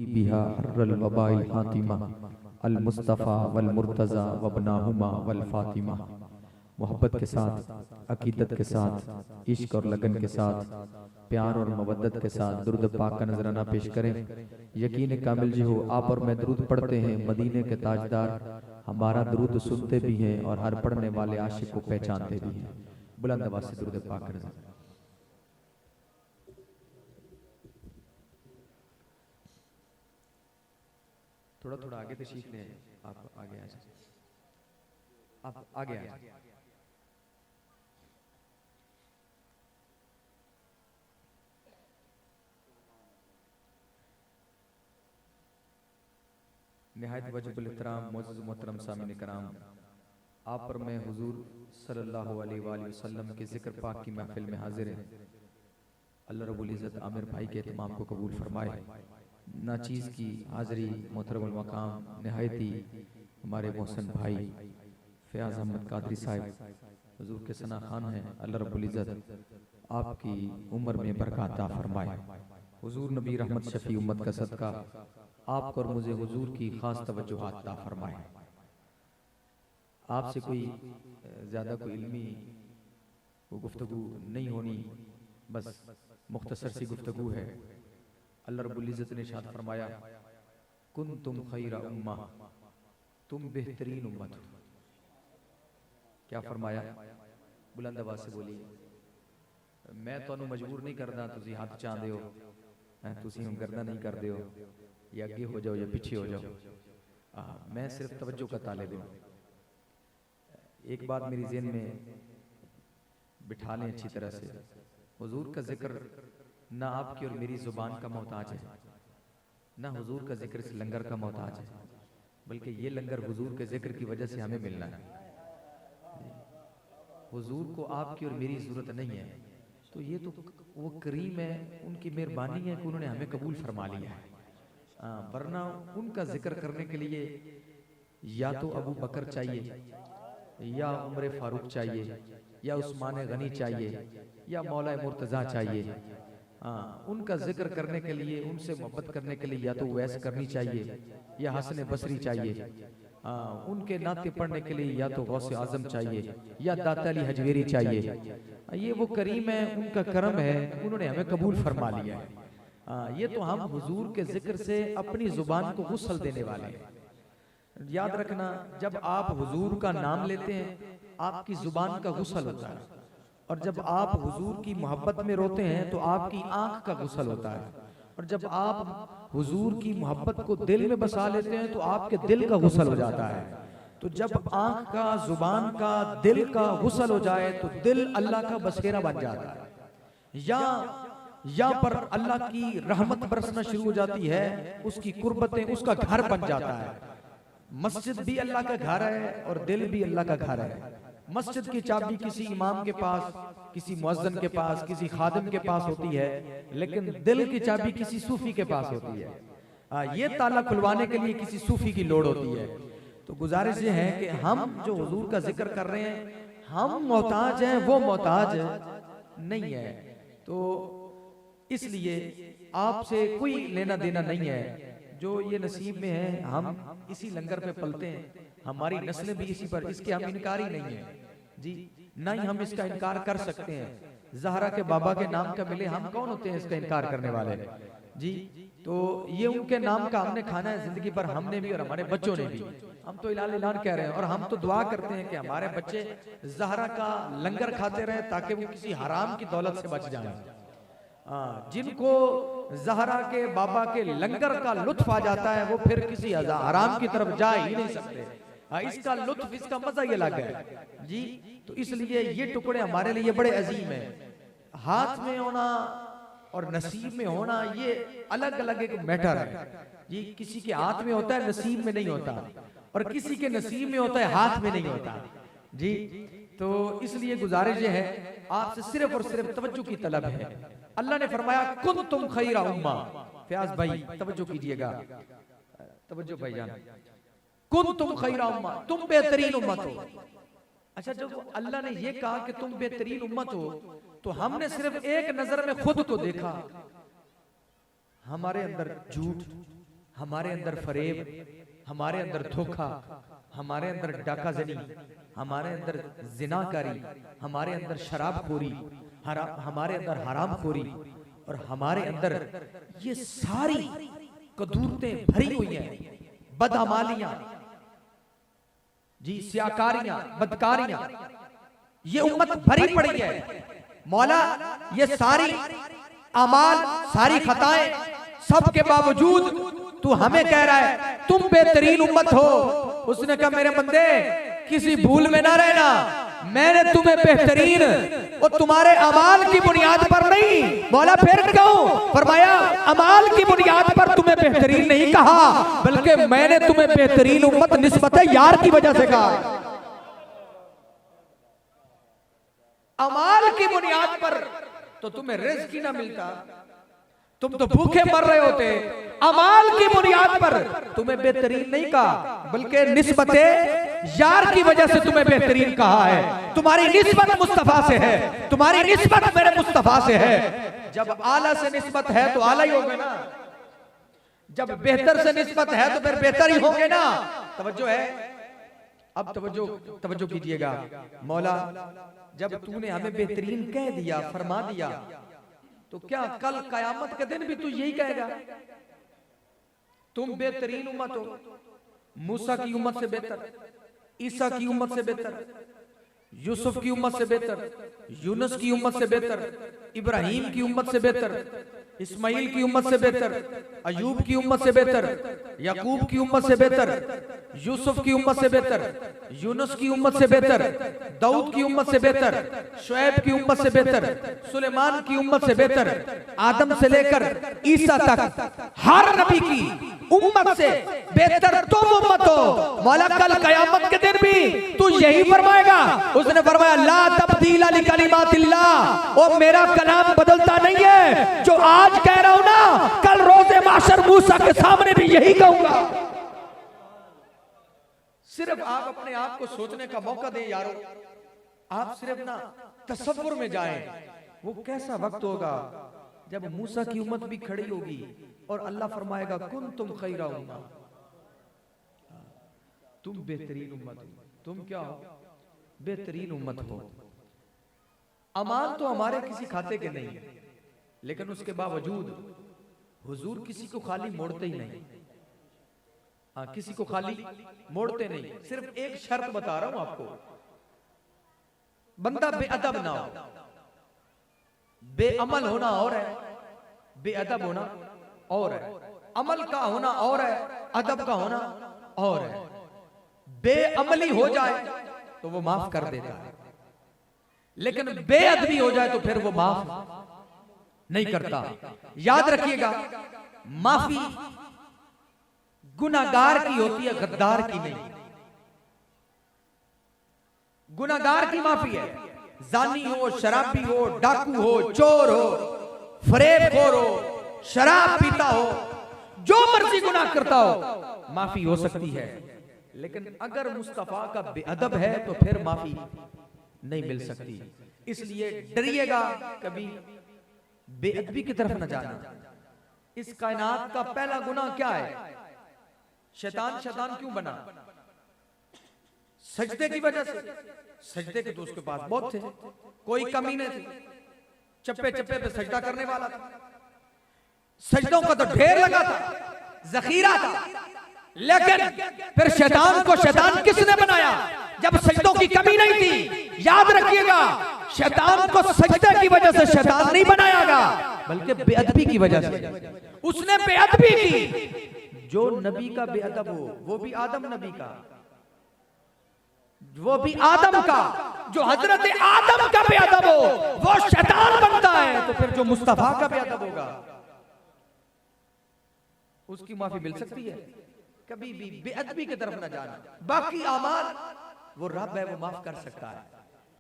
बिहा अर्रल वबाइल हातिमा अल मुस्तफ़ा वल मुर्तज़ा वबनाहुमा वल फातिमा। मोहब्बत के साथ, अकीदत के साथ, इश्क और लगन के साथ, प्यार और मवद्दत के साथ दुरूद पाक का नजराना पेश करें। यकीन कामिल जी हो, आप और मैं दुरूद पढ़ते हैं, मदीने के ताजदार हमारा दुरूद सुनते भी हैं और हर पढ़ने वाले आशिक को पहचानते भी हैं। बुलंद आवाज से दुरूद पाक का नजराना। थोड़ा थोड़ा आगे तशरीफ ले आइए, आप आगे आ जाइए, आप आगे आ जाइए। निहायत वजबुल इहतराम मोअज़्ज़ज़ मोहतरम सामीन कराम, आप पर मैं हुजूर सल्लल्लाहु अलैहि वसल्लम के जिक्र पाक की महफिल में हाजिर है। अल्लाह रब्बुल इज़्ज़त आमिर भाई के इत्माम को कबूल फरमाए। नाचीज़ की हाज़री मोहतरमुल मकाम निहायती हमारे मोहसिन भाई फ़याज़ अहमद कादरी साहब हुजूर के सना खान हैं। अल्लाह रब्बुल इज़्ज़त आपकी उम्र में बरकत अता फरमाए। हुजूर नबी रहमत शफ़ी उम्मत का सदका आपको और मुझे हुजूर की खास तवज्जुहात अता फरमाए। आपसे कोई ज़्यादा कोई इल्मी गुफ्तगू नहीं होनी, बस मुख्तसर सी गुफ्तगू है। अल्लाह रब्बुल इज़्ज़त ने इरशाद फरमाया, कुंतुम खैरा उम्मा, तुम बेहतरीन उम्मत हो। क्या फरमाया? बुलंद आवाज से बोलिए। मैं तो मजबूर नहीं करदा, तुसी हाथ चाहते हो, तुसी हम करना नहीं करते हो, या आगे हो जाओ या पीछे हो जाओ। मैं सिर्फ तवज्जो का तालिब हूँ। एक बात मेरी ज़हन में बिठा लें अच्छी तरह से, हुजूर का जिक्र ना आपकी और मेरी जुबान का मोहताज है, ना हुजूर का जिक्र इस लंगर का मोहताज है, बल्कि ये लंगर हुजूर के जिक्र की वजह से हमें मिलना है। हुजूर को आपकी और मेरी जरूरत नहीं है, तो ये तो वो करीम है, उनकी मेहरबानी है कि उन्होंने हमें कबूल फरमा लिया है। वरना उनका जिक्र करने के लिए या तो अबू बकर चाहिए, या उमर फारूक चाहिए, या उस्मान गनी चाहिए, या मौला मुर्तज़ा चाहिए। उनका जिक्र करने के लिए, उनसे मोहब्बत करने के लिए या तो वैस करनी चाहिए, या हसन बसरी चाहिए। उनके नाते पढ़ने के लिए या तो गौसे आजम चाहिए, या दाता अली हजवेरी चाहिए। ये वो करीम है, उनका करम है, उन्होंने हमें कबूल फरमा लिया है। ये तो हम हुजूर के जिक्र से अपनी जुबान को गुस्ल देने वाले हैं। याद रखना, जब आप हुजूर का नाम लेते हैं आपकी जुबान का गुस्ल होता है, और जब आप हुजूर की मोहब्बत में रोते हैं तो आपकी आंख का गुस्ल होता है, और जब आप हुजूर की मोहब्बत को दिल में बसा लेते हैं तो आपके दिल का गुस्ल हो जाता है। तो जब आंख का, जुबान का, दिल का गुस्ल हो जाए तो दिल अल्लाह का बसेरा बन जाता है, या पर अल्लाह की रहमत बरसना शुरू हो जाती है, उसकी कुर्बतें, उसका घर बन जाता है। मस्जिद भी अल्लाह का घर है और दिल भी अल्लाह का घर है। मस्जिद की चाबी किसी इमाम के पास, किसी मुअज्जिन के पास, किसी खादिम के पास होती है, लेकिन दिल की चाबी किसी सूफी के पास होती है। ये ताला खुलवाने के लिए किसी सूफी की लोड़ होती है। तो गुजारिश ये है कि हम जो हुजूर का जिक्र कर रहे हैं, हम मोहताज हैं, वो मोहताज नहीं है। तो इसलिए आपसे कोई लेना देना नहीं है। जो ये नसीब में है, हम इसी लंगर पे पलते हैं, हमारी नस्लें भी इसी पर, इसके हम इनकारी नहीं है जी, ना ही हम इसका इनकार कर सकते हैं। ज़हरा के बाबा के नाम का मिले, हम कौन होते हैं इसका इनकार करने वाले जी। तो ये उनके नाम का हमने खाना है जिंदगी पर, हमने भी और हमारे बच्चों ने भी। हम तो इलाल इलान कह रहे हैं, और हम तो दुआ करते हैं कि हमारे बच्चे ज़हरा का लंगर खाते रहे ताकि वो किसी हराम की दौलत से बच जाए। जिनको ज़हरा के बाबा के लंगर का लुत्फ आ जाता है, वो फिर किसी हराम की तरफ जा ही नहीं सकते। इसका लुत्फ, इसका मजा ये अलग है जी। तो इसलिए ये टुकड़े हमारे लिए बड़े अजीम हैं। हाथ में होना और नसीब में होना ये अलग अलग एक मैटर है जी। किसी के हाथ में होता है, नसीब में नहीं होता, और किसी के नसीब में होता है, हाथ में नहीं होता जी। तो इसलिए गुजारिश ये है, आपसे सिर्फ और सिर्फ तवज्जो की तलब है। अल्लाह ने फरमाया, कुंतुम खैरा उम्मा। फयाज भाई तवज्जो कीजिएगा, तवज्जो भाईजान, कुंतुम खैरा उम्मा, तुम बेहतरीन उम्मत हो। अच्छा, जब अल्लाह ने ये कहा कि तुम बेहतरीन उम्मत हो, तो हमने सिर्फ एक नजर में खुद को देखा, हमारे अंदर झूठ, हमारे अंदर फरेब, हमारे अंदर धोखा, हमारे अंदर डाकाजनी, हमारे अंदर जिनाकारी, हमारे अंदर शराबखोरी, हमारे अंदर हरामखोरी और हमारे अंदर ये सारी कदूरतें भरी हुई हैं, बदअमालियां, जी सियाकारियां, बदकारियां, ये उम्मत भरी पड़ी है। मौला ये सारी अमाल, सारी खताएं, सब के बावजूद तू हमें कह रहा है तुम बेहतरीन उम्मत हो। उसने कहा मेरे बंदे किसी भूल में ना रहना, मैंने तुम्हें बेहतरीन और तुम्हारे अमाल की बुनियाद पर नहीं, मौला फिर कहूं, फरमाया अमाल की बुनियाद पर तुम्हें बेहतरीन नहीं कहा, बल्कि मैंने तुम्हें बेहतरीन उम्मत निस्बत यार की वजह से कहा। अमाल की बुनियाद पर तो तुम्हें रिज़्क़ ही ना मिलता, तुम तो भूखे मर रहे होते। अमाल की बुनियाद पर तुम्हें बेहतरीन नहीं कहा, बल्कि निस्बत यार की वजह से तुम्हें बेहतरीन कहा है। तुम्हारी निस्बत मुस्तफा से है, तुम्हारी निस्बत मेरे मुस्तफा से है। जब आला से निस्बत है तो आला ही होगे ना, जब बेहतर से निस्बत है तो फिर बेहतर ही होंगे ना। तवज्जो है, अब तवज्जो कीजिएगा। मौला जब तूने हमें बेहतरीन कह दिया, फरमा दिया, तो क्या कल कयामत के दिन भी तू यही कहेगा तुम बेहतरीन उम्मत हो, मूसा की उम्मत से बेहतर, ईसा की उम्मत से बेहतर, यूसुफ की उम्मत से बेहतर, यूनुस की उम्मत से बेहतर, इब्राहिम की उम्मत से बेहतर, इस्माइल की उम्मत से बेहतर, अयूब की उम्मत से बेहतर, याकूब की उम्मत से बेहतर, यूसुफ की उम्मत से बेहतर, यूनुस की उम्मत से बेहतर, दाऊद की उम्मत से बेहतर, शुएब की उम्मत से बेहतर, सुलेमान की उम्मत से बेहतर, आदम से लेकर ईसा तक हर नबी की उम्मत से बेहतर तुम उम्मत हो। मौला कल कयामत के दिन भी तू यही फरमाएगा। उसने फरमाया ला तब्दीला लिकलिमातिल्लाह, और मेरा कलाम बदलता नहीं है। जो आज कह रहा हूं ना, कल रोज़े माशर मूसा के सामने भी यही कहूंगा। सिर्फ आप अपने आप को सोचने का मौका दें यारो, आप सिर्फ ना तसव्वुर में जाएं, वो कैसा वक्त होगा जब मूसा की उम्मत भी खड़ी होगी और अल्लाह फरमाएगा कुंतुम खैरा उम्मा, तुम बेहतरीन उम्मत हो। तुम क्या हो? बेहतरीन उम्मत हो। अमाल तो हमारे किसी खाते के नहीं, लेकिन उसके बावजूद हुजूर किसी को खाली मोड़ते ही नहीं। किसी को खाली मोड़ते नहीं। सिर्फ एक शर्त बता रहा हूं आपको, बंदा बेअदब ना हो। बेअमल होना और है, बेअदब होना और है। अमल का होना और है, अदब का होना और है। बेअमली हो जाए तो वो माफ कर देता है, लेकिन बेअदबी हो जाए तो फिर वो माफ नहीं करता। याद रखिएगा, माफी गुनाहगार की होती है, गद्दार की नहीं। गुनाहगार की माफी है, जानी हो, शराबी हो, डाकू हो, चोर हो, फरेबखोर हो, शराब पीता हो, जो मर्जी गुनाह करता हो, माफी हो सकती है। लेकिन अगर मुस्तफा का बेअदब है तो फिर माफी नहीं मिल सकती। इसलिए डरिएगा, कभी बेअदबी की तरफ न जाना। इस कायनात का पहला गुनाह क्या है? शैतान क्यों बना? सजदे की वजह से। सजदे के तो उसके पास बहुत थे, कोई कमी नहीं थी, चप्पे चप्पे पे सजदा करने वाला था, सजदों का तो ढेर लगा था, जखीरा था। लेकिन फिर शैतान को शैतान किसने बनाया? जब सजदों की कमी नहीं थी। याद रखिएगा, शैतान को सजदे की वजह से शैतान नहीं बनायागा, बल्कि बेअदबी की वजह से। उसने बेअदबी की। जो नबी का बेअदब हो, वो भी आदम नबी का, वो भी आदम का। जो हजरत आदम का बेअदब हो वो शैतान बनता है, तो फिर जो मुस्तफा का बेअदब होगा उसकी माफी मिल सकती है। कभी भी बेअदबी की तरफ न जाना। बाकी अमाल वो रब है, वो माफ कर सकता है।